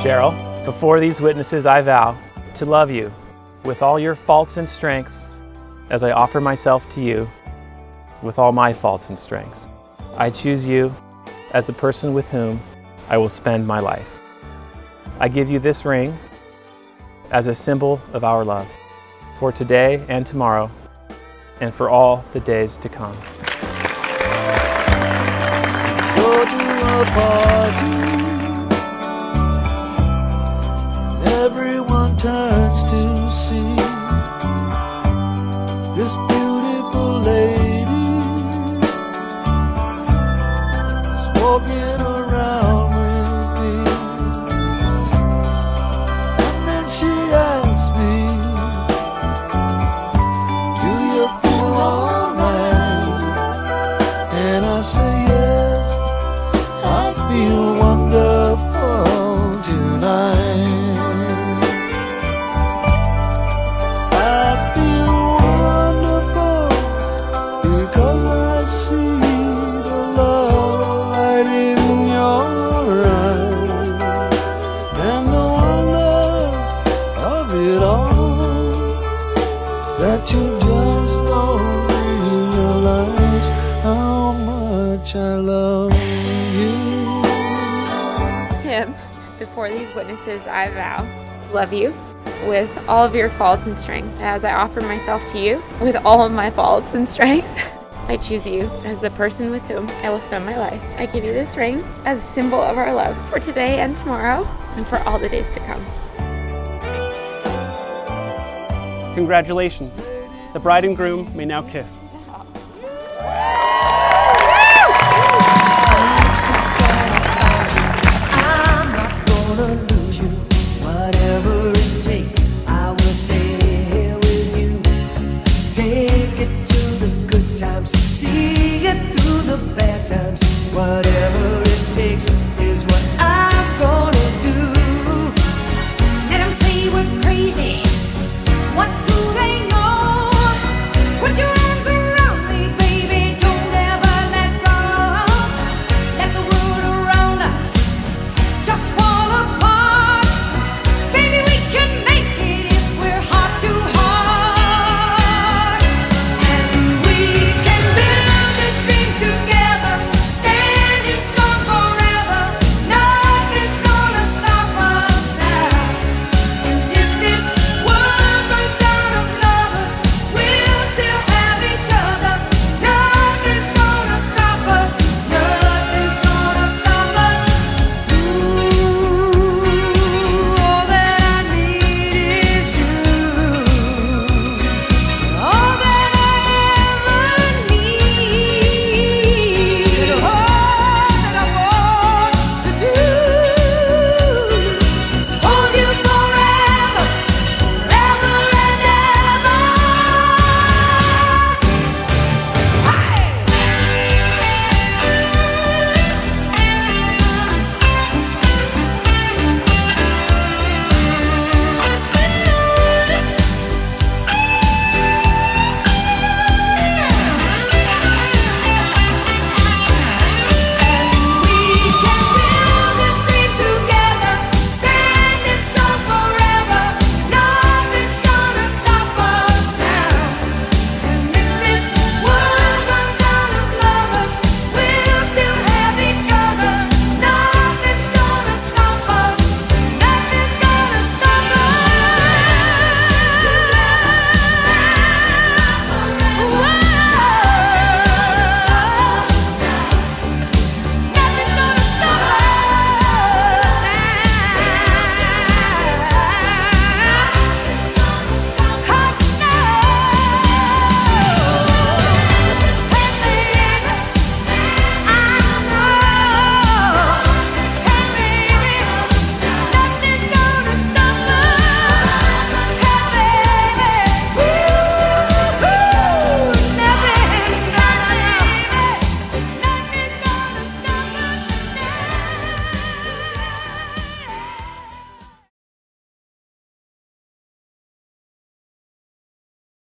Cheryl, before these witnesses I vow to love you with all your faults and strengths as I offer myself to you with all my faults and strengths. I choose you as the person with whom I will spend my life. I give you this ring as a symbol of our love for today and tomorrow and for all the days to come. Go to a party. Everyone turns to see this beautiful lady is walking around with me. And then she asks me, do you feel alright? And I say yes, I feel wonderful tonight. That you just don't realize how much I love you. Tim, before these witnesses I vow to love you with all of your faults and strengths as I offer myself to you with all of my faults and strengths. I choose you as the person with whom I will spend my life. I give you this ring as a symbol of our love for today and tomorrow and for all the days to come. Congratulations. The bride and groom may now kiss. I'm not gonna lose you. Whatever it takes, I will stay here with you. Take it to the good times, see it through the bad times.